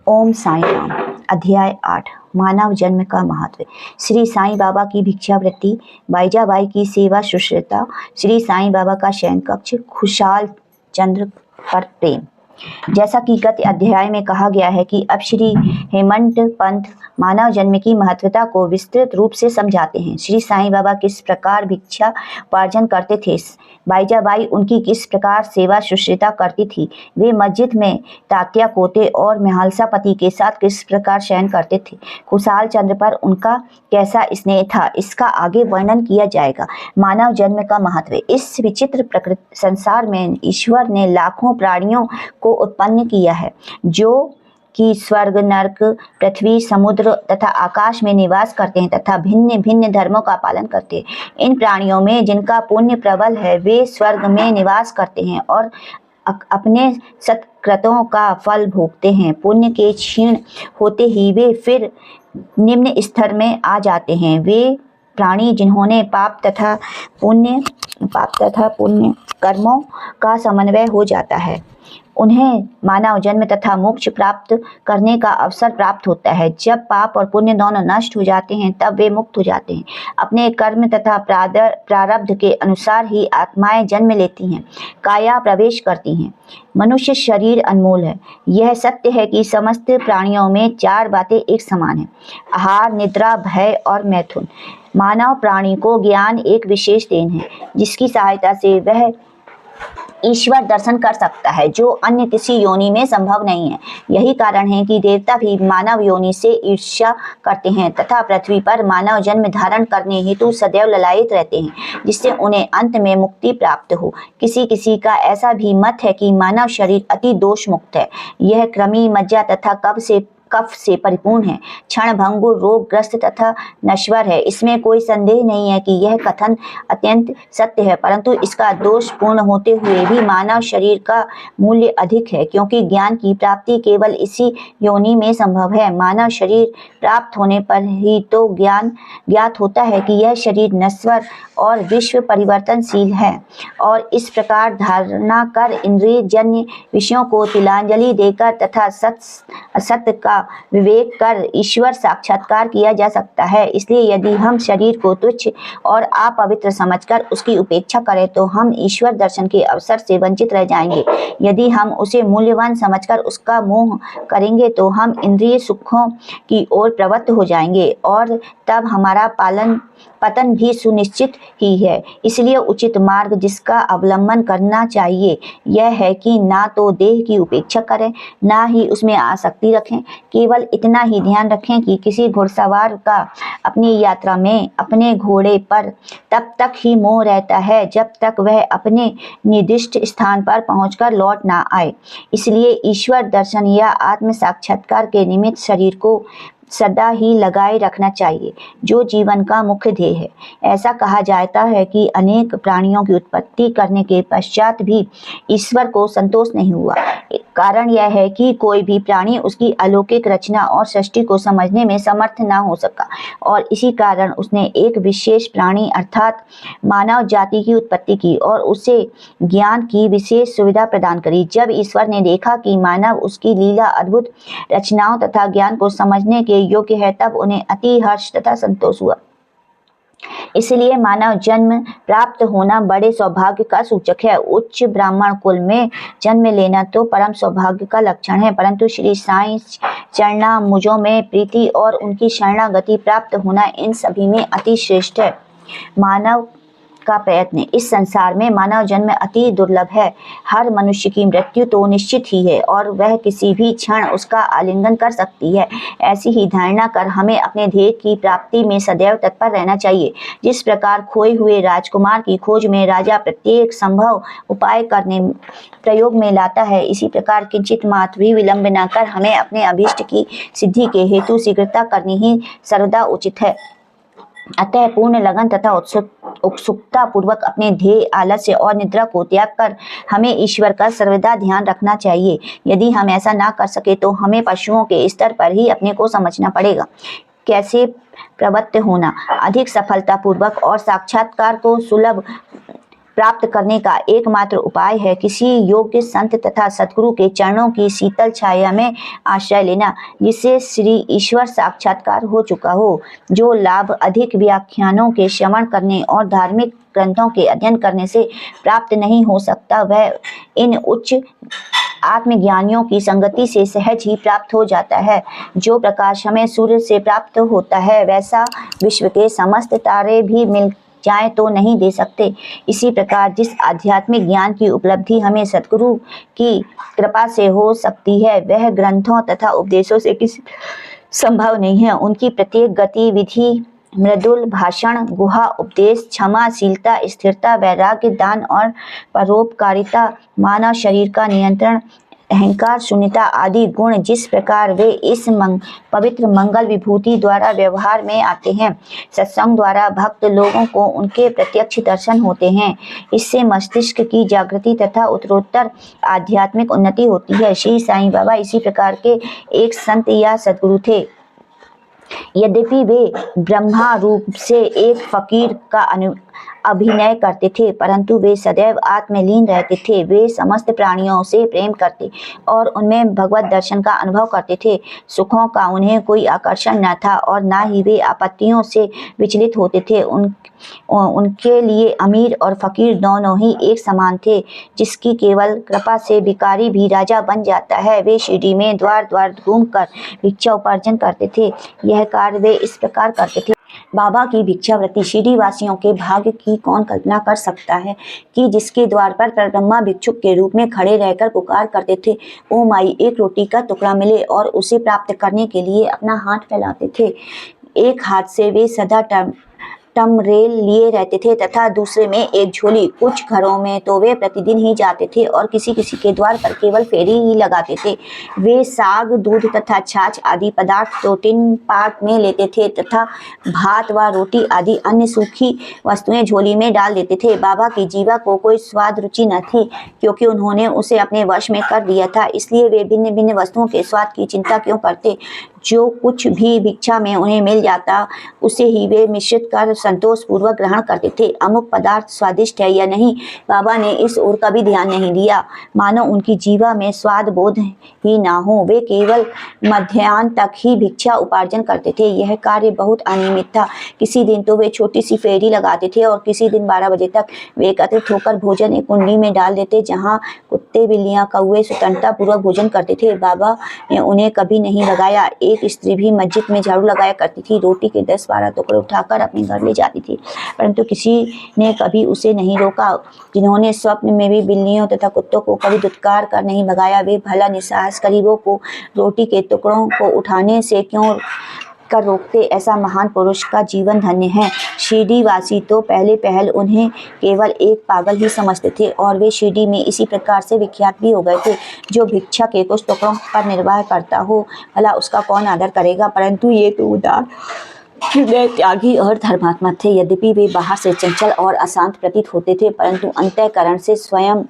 ओम साई राम। अध्याय 8 मानव जन्म का महत्व। श्री साईं बाबा की भिक्षावृत्ति, बाईजाबाई की सेवा शुश्रूषा, श्री साईं बाबा का शयन कक्ष, खुशाल चंद्र पर प्रेम। जैसा कि गत अध्याय में कहा गया है कि अब श्री हेमंत पंत मानव जन्म की महत्वता को विस्तृत रूप से समझाते हैं। श्री साईं बाबा किस प्रकार भिक्षा उपार्जन करते थे, बाईजाबाई उनकी किस प्रकार सेवा शुश्रूषा करती थी, वे मस्जिद में तात्या कोते और मेहालसा पति के साथ किस प्रकार शयन करते थे, खुशाल चंद्र पर उनका कैसा स्नेह था, इसका आगे वर्णन किया जाएगा। मानव जन्म का महत्व। इस विचित्र प्रकृति संसार में ईश्वर ने लाखों प्राणियों को उत्पन्न किया है, जो कि स्वर्ग, नरक, पृथ्वी, समुद्र तथा आकाश में निवास करते हैं तथा भिन्न भिन्न धर्मों का पालन करते हैं। इन प्राणियों में जिनका पुण्य प्रबल है वे स्वर्ग में निवास करते हैं और अपने सत्कृतों का फल भोगते हैं। पुण्य के क्षीण होते ही वे फिर निम्न स्तर में आ जाते हैं। वे प्राणी जिन्होंने पाप तथा पुण्य कर्मों का समन्वय हो जाता है, उन्हें मानव जन्म तथा मोक्ष प्राप्त करने का अवसर प्राप्त होता है। जब पाप और पुण्य दोनों नष्ट हो जाते हैं तब वे मुक्त हो जाते हैं। अपने कर्म तथा प्रारब्ध के अनुसार ही आत्माएं जन्म लेती हैं, काया प्रवेश करती हैं। मनुष्य शरीर अनमोल है। यह सत्य है कि समस्त प्राणियों में चार बातें एक समान हैं: आहार, निद्रा, भय और मैथुन। मानव प्राणी को ज्ञान एक विशेष देन है, जिसकी सहायता से वह ईश्वर दर्शन कर सकता है, जो अन्य किसी योनि में संभव नहीं है। यही कारण है कि देवता भी मानव योनि से ईर्ष्या करते हैं तथा पृथ्वी पर मानव जन्म धारण करने हेतु सदैव ललायित रहते हैं, जिससे उन्हें अंत में मुक्ति प्राप्त हो। किसी किसी का ऐसा भी मत है कि मानव शरीर अति दोष मुक्त है। यह कृमि, मज्जा तथा कफ से परिपूर्ण है, क्षण भंगुर, रोगग्रस्त तथा नश्वर है। इसमें कोई संदेह नहीं है कि यह कथन अत्यंत सत्य है, परंतु इसका दोष पूर्ण होते हुए भी मानव शरीर का मूल्य अधिक है, क्योंकि ज्ञान की प्राप्ति केवल इसी योनि में संभव है। मानव शरीर प्राप्त होने पर ही तो ज्ञात होता है कि यह शरीर नश्वर और विश्व परिवर्तनशील है, और इस प्रकार धारणा कर इंद्रिय जन्य विषयों को तिलांजलि देकर तथा असत्य का विवेक कर ईश्वर साक्षात्कार किया जा सकता है। इसलिए यदि हम शरीर को तुच्छ और अपवित्र समझकर उसकी उपेक्षा करें तो हम ईश्वर दर्शन के अवसर से वंचित रह जाएंगे। यदि हम उसे मूल्यवान समझकर उसका मोह करेंगे तो हम इंद्रिय सुखों की ओर प्रवृत्त हो जाएंगे, और तब हमारा पतन भी सुनिश्चित ही है। इसलिए उचित मार्ग जिसका अवलंबन करना चाहिए यह है कि ना तो देह की उपेक्षा करें, ना ही उसमें आसक्ति रखें। केवल इतना ही ध्यान रखें कि किसी घुड़सवार का अपनी यात्रा में अपने घोड़े पर तब तक ही मोह रहता है जब तक वह अपने निर्दिष्ट स्थान पर पहुंचकर लौट ना आए। इसलिए ईश्वर दर्शन या आत्म साक्षात्कार के निमित्त शरीर को सदा ही लगाए रखना चाहिए, जो जीवन का मुख्य ध्येय है। ऐसा कहा जाता है कि अनेक प्राणियों की उत्पत्ति करने के पश्चात भी ईश्वर को संतोष नहीं हुआ। कारण यह है कि कोई भी प्राणी उसकी अलौकिक रचना और सृष्टि को समझने में समर्थ न हो सका, और इसी कारण उसने एक विशेष प्राणी अर्थात मानव जाति की उत्पत्ति की और उसे ज्ञान की विशेष सुविधा प्रदान करी। जब ईश्वर ने देखा कि मानव उसकी लीला, अद्भुत रचनाओं तथा ज्ञान को समझने के योग्य है, तब उन्हें अति हर्ष तथा संतोष हुआ। इसलिए मानव जन्म प्राप्त होना बड़े सौभाग्य का सूचक है। उच्च ब्राह्मण कुल में जन्म लेना तो परम सौभाग्य का लक्षण है, परंतु श्री साईं चरणाम्बुजों में प्रीति और उनकी शरणागति प्राप्त होना इन सभी में अति श्रेष्ठ है। मानव का प्रयत्न। इस संसार में मानव जन्म अति दुर्लभ है। हर मनुष्य की मृत्यु तो निश्चित ही है और वह किसी भी क्षण उसका आलिंगन कर सकती है। ऐसी ही धारणा कर हमें अपने ध्येय की प्राप्ति में सदैव तत्पर रहना चाहिए। जिस प्रकार खोए हुए राजकुमार की खोज में राजा प्रत्येक संभव उपाय करने प्रयोग में लाता है, इसी प्रकार किंचित मात्र भी विलंब न कर हमें अपने अभीष्ट की सिद्धि के हेतु शीघ्रता करनी ही सर्वदा उचित है। अतः पूर्ण लगन तथा उत्सुकता पूर्वक अपने ध्येय, आलस्य और निद्रा को त्याग कर हमें ईश्वर का सर्वदा ध्यान रखना चाहिए। यदि हम ऐसा ना कर सके तो हमें पशुओं के स्तर पर ही अपने को समझना पड़ेगा। कैसे प्रवृत्त होना अधिक सफलता पूर्वक और साक्षात्कार को सुलभ प्राप्त करने का एकमात्र उपाय है किसी योग्य संत तथा सद्गुरु के चरणों की शीतल छाया में आश्रय लेना, जिससे श्री ईश्वर साक्षात्कार हो चुका हो। जो लाभ अधिक व्याख्यानों के श्रवण करने और धार्मिक ग्रंथों के अध्ययन करने से प्राप्त नहीं हो सकता, वह इन उच्च आत्मज्ञानियों की संगति से सहज ही प्राप्त हो जाता है। जो प्रकाश हमें सूर्य से प्राप्त होता है, वैसा विश्व के समस्त तारे भी मिल जाए तो नहीं दे सकते। इसी प्रकार जिस आध्यात्मिक ज्ञान की उपलब्धि हमें सद्गुरु की कृपा से हो सकती है, वह ग्रंथों तथा उपदेशों से किसी संभव नहीं है। उनकी प्रत्येक गतिविधि, मृदुल भाषण, गुहा उपदेश, क्षमाशीलता, स्थिरता, वैराग्य, दान और परोपकारिता, मानव शरीर का नियंत्रण, अहंकार शून्यता आदि गुण जिस प्रकार वे इस पवित्र मंगल विभूति द्वारा व्यवहार में आते हैं, सत्संग द्वारा भक्त लोगों को उनके प्रत्यक्ष दर्शन होते हैं। इससे मस्तिष्क की जागृति तथा उत्तरोत्तर आध्यात्मिक उन्नति होती है। श्री साईं बाबा इसी प्रकार के एक संत या सद्गुरु थे। यद्यपि वे ब्रह्मा रूप से एक फकीर का अभिनय करते थे, परंतु वे सदैव आत्मलीन रहते थे। वे समस्त प्राणियों से प्रेम करते और उनमें भगवत दर्शन का अनुभव करते थे। सुखों का उन्हें कोई आकर्षण न था और न ही वे आपत्तियों से विचलित होते थे। उनके लिए अमीर और फकीर दोनों ही एक समान थे। जिसकी केवल कृपा से भिखारी भी राजा बन जाता है। वे शिरडी में द्वार द्वार घूमकर भिक्षा उपार्जन करते थे। यह कार्य वे इस प्रकार करते थे। बाबा की भिक्षावृत्ति। शिरडी वासियों के भाग्य की कौन कल्पना कर सकता है कि जिसके द्वार पर ब्रह्मा भिक्षुक के रूप में खड़े रहकर पुकार करते थे, ओ माई एक रोटी का टुकड़ा मिले, और उसे प्राप्त करने के लिए अपना हाथ फैलाते थे। एक हाथ से वे सदा टमरेल लिए रहते थे तथा दूसरे में एक झोली। कुछ घरों में तो वे प्रतिदिन ही जाते थे और किसी किसी के द्वार पर केवल फेरी ही लगाते थे। वे साग, दूध तथा छाछ आदि पदार्थ तो टिन पाट में लेते थे तथा भात व रोटी आदि अन्य सूखी वस्तुएं झोली में डाल देते थे। बाबा की जीवा को कोई स्वाद रुचि न थी, क्योंकि उन्होंने उसे अपने वश में कर दिया था। इसलिए वे भिन्न भिन्न वस्तुओं के स्वाद की चिंता क्यों करते। जो कुछ भी भिक्षा में उन्हें मिल जाता, उसे ही वे मिश्रित कर संतोष पूर्वक ग्रहण करते थे। अमुक पदार्थ स्वादिष्ट है या नहीं, बाबा ने इस ओर कभी ध्यान नहीं दिया, मानो उनकी जीवा में स्वाद बोध ही ना हो। वे केवल मध्याह्न तक ही भिक्षा उपार्जन करते थे। यह कार्य बहुत अनियमित था। किसी दिन तो वे छोटी सी फेरी लगाते थे और किसी दिन 12 बजे तक वे एकत्रित होकर भोजन एक कुंडी में डाल देते, जहाँ कुत्ते, बिल्लियाँ, कौवे स्वतंत्रता पूर्वक भोजन करते थे। बाबा ने उन्हें कभी नहीं लगाया। एक स्त्री भी मस्जिद में झाड़ू लगाया करती थी, रोटी के 10-12 टुकड़े उठाकर अपने घर ले जाती थी, परंतु किसी ने कभी उसे नहीं रोका। जिन्होंने स्वप्न में भी बिल्लियों तथा कुत्तों को कभी दुत्कार कर नहीं भगाया, वे भला निस्सहाय गरीबों को रोटी के टुकड़ों को उठाने से क्यों कर रोकते। ऐसा महान पुरुष का जीवन धन्य है। शिरडी वासी तो पहले उन्हें केवल एक पागल ही समझते थे और वे शिरडी में इसी प्रकार से विख्यात भी हो गए थे। जो भिक्षा के कुछ टुकड़ों पर निर्वाह करता हो, भला उसका कौन आदर करेगा। परंतु ये तो उदार हृदय, त्यागी और धर्मात्मा थे। यद्यपि वे बाहर से चंचल और अशांत प्रतीत होते थे, परंतु अंतःकरण से स्वयं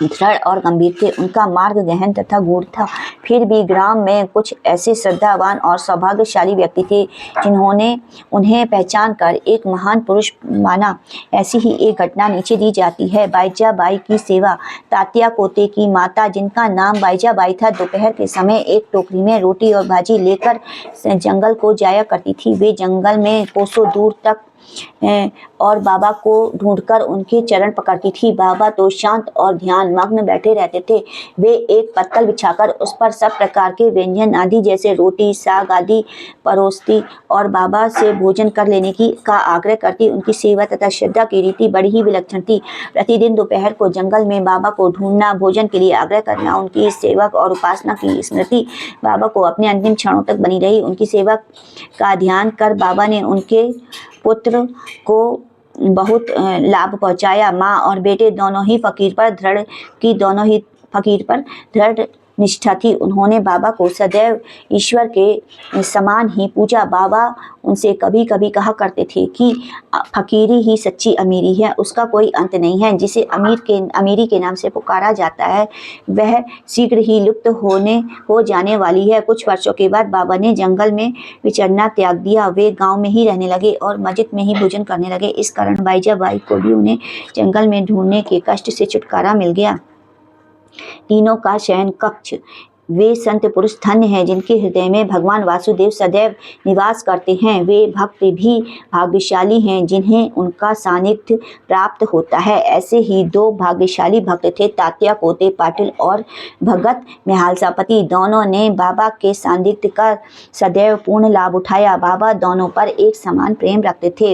दृढ़ और गंभीर थे। उनका मार्ग गहन तथा गूढ़ था। फिर भी ग्राम में कुछ ऐसे श्रद्धावान और सौभाग्यशाली व्यक्ति थे जिन्होंने उन्हें पहचान कर एक महान पुरुष माना। ऐसी ही एक घटना नीचे दी जाती है। बाईजाबाई की सेवा। तात्या कोते की माता, जिनका नाम बाईजाबाई था, दोपहर के समय एक टोकरी में रोटी और भाजी लेकर जंगल को जाया करती थी। वे जंगल में कोसों दूर तक और बाबा को ढूंढकर उनके चरण पकड़ती थी। बाबा तो शांत और ध्यान मग्न बैठे रहते थे। वे एक पत्तल बिछाकर उस पर सब प्रकार के व्यंजन आदि जैसे रोटी, साग आदि परोसती और बाबा से भोजन कर लेने का आग्रह करती। उनकी सेवा तथा श्रद्धा की रीति बड़ी ही विलक्षण थी। प्रतिदिन दोपहर को जंगल में बाबा को ढूंढना, भोजन के लिए आग्रह करना, उनकी इस सेवा और उपासना की स्मृति बाबा को अपने अंतिम क्षणों तक बनी रही। उनकी सेवा का ध्यान कर बाबा ने उनके पुत्र को बहुत लाभ पहुंचाया। माँ और बेटे दोनों ही फकीर पर दृढ़ निष्ठा थी। उन्होंने बाबा को सदैव ईश्वर के समान ही पूजा। बाबा उनसे कभी कभी कहा करते थे कि फकीरी ही सच्ची अमीरी है, उसका कोई अंत नहीं है। जिसे अमीरी के नाम से पुकारा जाता है वह शीघ्र ही लुप्त हो जाने वाली है। कुछ वर्षों के बाद बाबा ने जंगल में विचरना त्याग दिया। वे गांव में ही रहने लगे और मस्जिद में ही भोजन करने लगे। इस कारण बाईजाबाई को भी उन्हें जंगल में ढूंढने के कष्ट से छुटकारा मिल गया। तीनों का शयन कक्ष। वे संत पुरुष धन्य हैं जिनके हृदय में भगवान वासुदेव सदैव निवास करते हैं। वे भक्त भी भाग्यशाली हैं जिन्हें उनका सानिध्य प्राप्त होता है। ऐसे ही दो भाग्यशाली भक्त थे, तात्या कोते पाटिल और भगत मेहालसापति। दोनों ने बाबा के सानिध्य का सदैव पूर्ण लाभ उठाया। बाबा दोनों पर एक समान प्रेम रखते थे।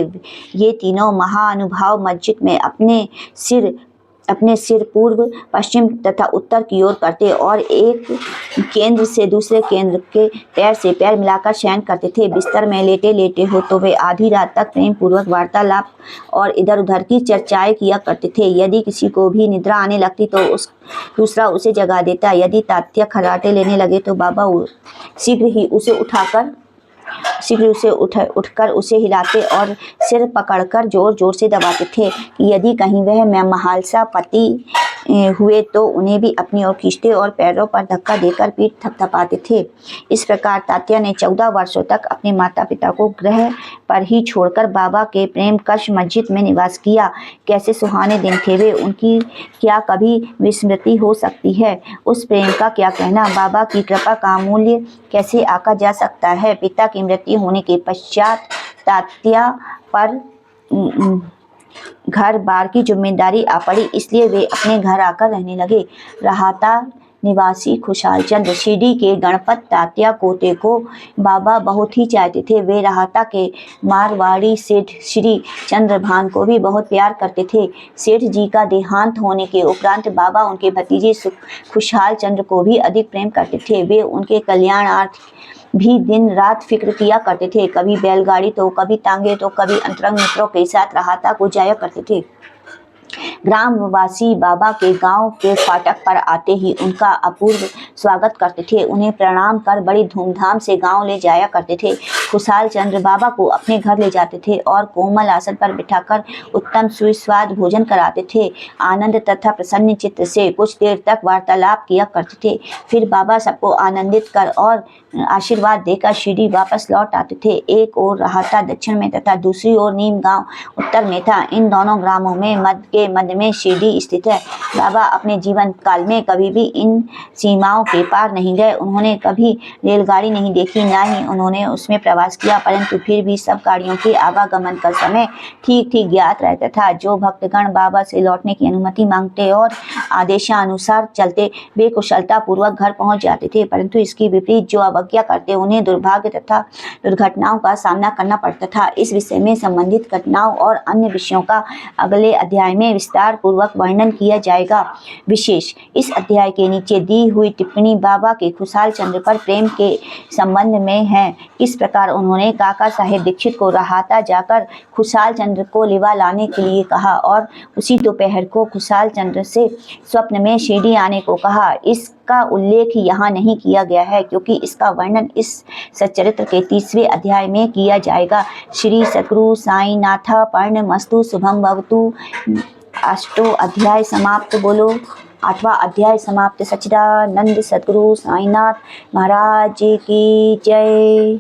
ये तीनों महानुभाव मस्जिद में अपने सिर पूर्व, पश्चिम तथा उत्तर की ओर करते और एक केंद्र से दूसरे केंद्र के पैर से पैर मिलाकर शयन करते थे। बिस्तर में लेटे लेटे हो तो वे आधी रात तक प्रेम पूर्वक वार्तालाप और इधर उधर की चर्चाएं किया करते थे। यदि किसी को भी निद्रा आने लगती तो दूसरा उसे जगा देता। यदि तात्या खर्राटे लेने लगे तो बाबा शीघ्र उठकर उसे हिलाते और सिर पकड़कर जोर जोर से दबाते थे। यदि कहीं वह मेहालसापति हुए तो उन्हें भी अपनी ओर खींचते और पैरों पर धक्का देकर पीठ थपथपाते थे। इस प्रकार तात्या ने 14 वर्षों तक अपने माता पिता को ग्रह पर ही छोड़कर बाबा के प्रेम कश मस्जिद में निवास किया। कैसे सुहाने दिन थे वे, उनकी क्या कभी विस्मृति हो सकती है। उस प्रेम का क्या कहना। बाबा की कृपा का मूल्य कैसे आंका जा सकता है। पिता की मृत्यु होने के पश्चात तात्या पर घर बार की जिम्मेदारी आ पड़ी, इसलिए वे अपने घर आकर रहने लगे। राहता निवासी खुशहाल चंद्र। शिरडी के गणपत तात्या कोते को बाबा बहुत ही चाहते थे। वे राहता के मारवाड़ी सेठ श्री चंद्रभान को भी बहुत प्यार करते थे। सेठ जी का देहांत होने के उपरांत बाबा उनके भतीजे खुशहाल चंद्र को भी अधिक प्रेम करते थे। वे उनके कल्याणार्थ भी दिन रात फिक्र किया करते थे। कभी बैलगाड़ी तो कभी तांगे तो कभी अंतरंग मित्रों के साथ राहता को जाया करते थे। ग्रामवासी बाबा के गांव के फाटक पर आते ही उनका अपूर्व स्वागत करते थे। उन्हें प्रणाम कर बड़ी धूमधाम से गांव ले जाया करते थे। खुशहाल चंद्र बाबा को अपने घर ले जाते थे और कोमल आसन पर बिठाकर उत्तम सुस्वाद भोजन कराते थे। आनंद तथा प्रसन्न चित्त से कुछ देर तक वार्तालाप किया करते थे। फिर बाबा सबको आनंदित कर और आशीर्वाद देकर शिरडी वापस लौट आते थे। एक ओर राहता दक्षिण में तथा दूसरी ओर नीम गांव उत्तर में था। इन दोनों ग्रामों में मध्य में शिरडी स्थित है। बाबा अपने जीवन काल में कभी भी इन सीमाओं के पार नहीं गए। उन्होंने कभी रेलगाड़ी नहीं देखी, ना ही उन्होंने उसमें प्रवास किया, परंतु फिर भी सब गाड़ियों के आवागमन का समय ठीक ठीक ज्ञात रहता था। जो भक्तगण बाबा से लौटने की अनुमति मांगते और आदेशानुसार चलते वे कुशलता पूर्वक घर पहुंच जाते थे, परंतु इसकी विपरीत जो अवज्ञा करते उन्हें दुर्भाग्य तथा दुर्घटनाओं का सामना करना पड़ता था। इस विषय में संबंधित घटनाओं और अन्य विषयों का अगले अध्याय में विस्तार पूर्वक वर्णन किया जाएगा। विशेष इस अध्याय के नीचे दी हुई टिप्पणी बाबा के खुशहाल चंद्र पर प्रेम के संबंध में है। इस प्रकार उन्होंने काका साहेब दीक्षित को राहता जाकर खुशहाल चंद्र को लिवा लाने के लिए कहा और उसी दोपहर को खुशहाल चंद्र से स्वप्न में शिरडी आने को कहा। इसका उल्लेख यहाँ नहीं किया गया है क्योंकि इसका वर्णन इस सच्चरित्र के 30वें अध्याय में किया जाएगा। श्री सद्गुरु साईं नाथ पर्णमस्तु शुभम भवतु। 8वां अध्याय समाप्त। बोलो 8वां अध्याय समाप्त। सच्चिदानंद सद्गुरु साईनाथ महाराज की जय।